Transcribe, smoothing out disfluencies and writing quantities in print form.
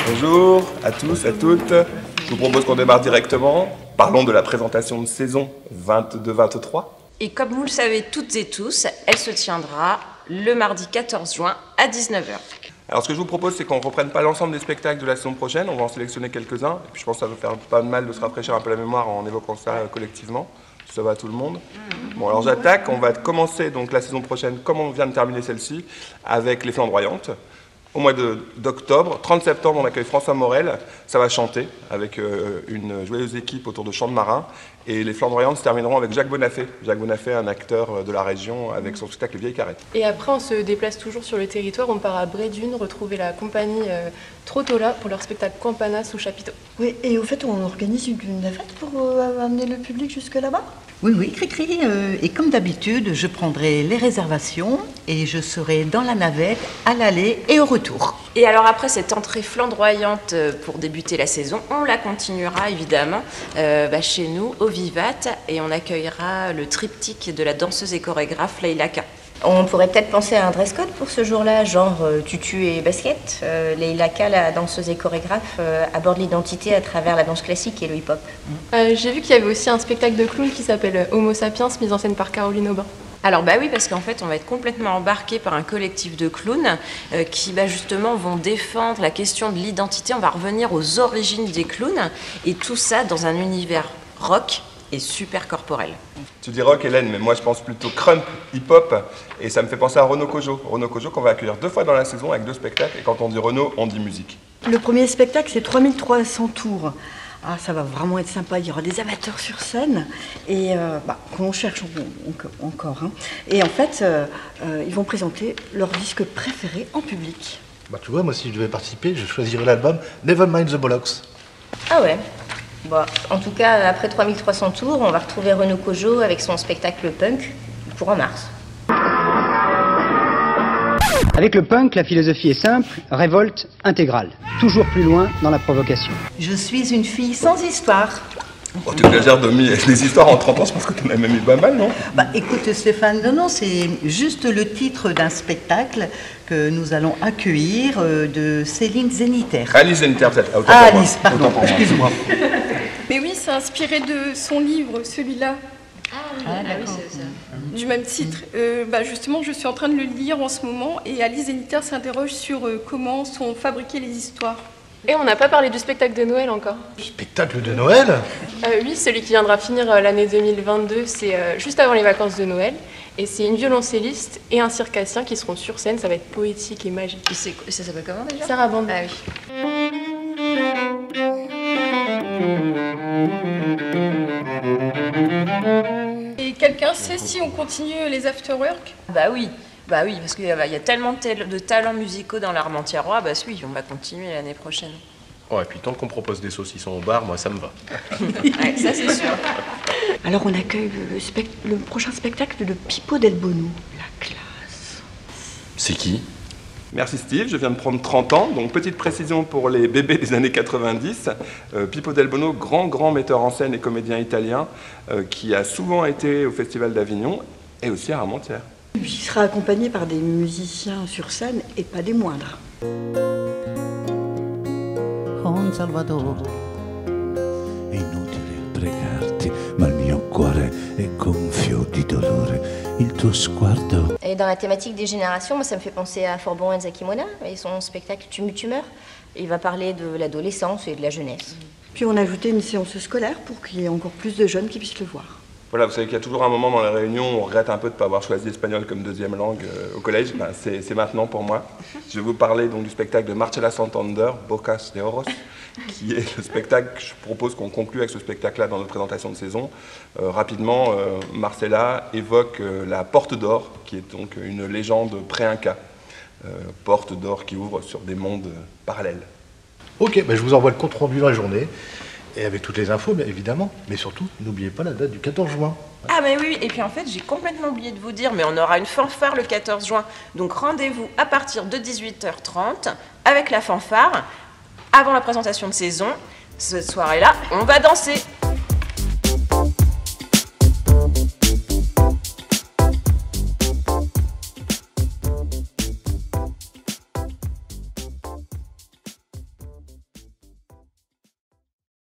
Bonjour à tous, à toutes. Je vous propose qu'on démarre directement. Parlons de la présentation de saison 22-23. Et comme vous le savez toutes et tous, elle se tiendra le mardi 14 juin à 19h. Alors ce que je vous propose, c'est qu'on ne reprenne pas l'ensemble des spectacles de la saison prochaine. On va en sélectionner quelques-uns. Et puis je pense que ça va faire pas de mal de se rafraîchir un peu la mémoire en évoquant ça collectivement. Ça va à tout le monde. Bon, alors j'attaque. On va commencer donc la saison prochaine, comme on vient de terminer celle-ci, avec Les Flamboyantes. Au mois d'octobre, 30 septembre, on accueille François Morel. Ça va chanter avec une joyeuse équipe autour de Chants de Marins. Et Les Flamboyantes se termineront avec Jacques Bonafé. Jacques Bonafé, un acteur de la région, avec son spectacle Les Vieilles Carrettes. Et après, on se déplace toujours sur le territoire. On part à Brédune, retrouver la compagnie Trottola pour leur spectacle Campana sous chapiteau. Oui, et au fait, on organise une navette pour amener le public jusque là-bas? Oui, oui, Cricri. Et comme d'habitude, je prendrai les réservations et je serai dans la navette à l'aller et au retour. Et alors après cette entrée flamboyante pour débuter la saison, on la continuera évidemment chez nous, au Vivat, et on accueillera le triptyque de la danseuse et chorégraphe Leïla K. On pourrait peut-être penser à un dress code pour ce jour-là, genre tutu et basket. Leïla K, la danseuse et chorégraphe, aborde l'identité à travers la danse classique et le hip-hop. J'ai vu qu'il y avait aussi un spectacle de clown qui s'appelle Homo Sapiens, mis en scène par Caroline Aubin. Alors oui, parce qu'en fait on va être complètement embarqué par un collectif de clowns qui justement vont défendre la question de l'identité. On va revenir aux origines des clowns et tout ça dans un univers rock et super corporel. Tu dis rock, Hélène, mais moi je pense plutôt crump, hip-hop, et ça me fait penser à Renaud Cojo. Renaud Cojo qu'on va accueillir 2 fois dans la saison avec 2 spectacles, et quand on dit Renaud, on dit musique. Le premier spectacle, c'est 3300 tours. Ah, ça va vraiment être sympa, il y aura des amateurs sur scène, et qu'on cherche encore. Hein. Et en fait, ils vont présenter leur disque préféré en public. Bah tu vois, moi si je devais participer, je choisirais l'album Nevermind the Bollocks. Ah ouais. Bon, en tout cas, après 3300 tours, on va retrouver Renaud Cojo avec son spectacle punk, courant mars. Avec le punk, la philosophie est simple, révolte intégrale. Toujours plus loin dans la provocation. Je suis une fille sans histoire. Oh, tu exagères, Domi, les histoires en 30 ans, je pense que tu en as même eu pas mal, non? Bah écoute Stéphane, non, c'est juste le titre d'un spectacle que nous allons accueillir de Céline Zéniter. Alice Zéniter, peut-être. Alice, pardon, excuse-moi. Mais oui, c'est inspiré de son livre, celui-là. Ah oui, c'est ça. Du même titre. Justement, je suis en train de le lire en ce moment et Alice Zéniter s'interroge sur comment sont fabriquées les histoires. Et on n'a pas parlé du spectacle de Noël encore. Spectacle de Noël? Oui, celui qui viendra finir l'année 2022, c'est juste avant les vacances de Noël. Et c'est une violoncelliste et un circassien qui seront sur scène. Ça va être poétique et magique. Et ça s'appelle comment déjà? Sarah Band. Ah oui. Et quelqu'un sait si on continue les afterwork? Bah oui, parce qu'il y a tellement de talents musicaux dans l'Armentiérois, oui, on va continuer l'année prochaine. Oh, et puis tant qu'on propose des saucissons au bar, moi ça me va. Ouais, ça c'est sûr. Alors on accueille le prochain spectacle de Pippo Del Bono. La classe. C'est qui? Merci Steve, je viens de prendre 30 ans, donc petite précision pour les bébés des années 90. Pippo Del Bono, grand metteur en scène et comédien italien, qui a souvent été au Festival d'Avignon et aussi à Armentières. Il sera accompagné par des musiciens sur scène et pas des moindres. Con Salvatore, è inutile pregarti, ma il mio cuore è gonfio di dolore. Il tuo sguardo. Et dans la thématique des générations, moi ça me fait penser à Forbon Enzakimona et son spectacle Tumeur. Il va parler de l'adolescence et de la jeunesse. Puis on a ajouté une séance scolaire pour qu'il y ait encore plus de jeunes qui puissent le voir. Voilà, vous savez qu'il y a toujours un moment dans la réunion où on regrette un peu de ne pas avoir choisi l'espagnol comme deuxième langue au collège. C'est maintenant pour moi. Je vais vous parler donc du spectacle de Marcela Santander, Bocas de Oros, qui est le spectacle que je propose qu'on conclue avec ce spectacle-là dans notre présentation de saison. Rapidement, Marcela évoque la Porte d'Or, qui est donc une légende pré-inca. Porte d'or qui ouvre sur des mondes parallèles. Ok, je vous envoie le compte rendu dans la journée. Et avec toutes les infos, bien évidemment. Mais surtout, n'oubliez pas la date du 14 juin. Ah mais oui, et puis en fait, j'ai complètement oublié de vous dire, mais on aura une fanfare le 14 juin. Donc rendez-vous à partir de 18h30 avec la fanfare, avant la présentation de saison. Cette soirée-là, on va danser.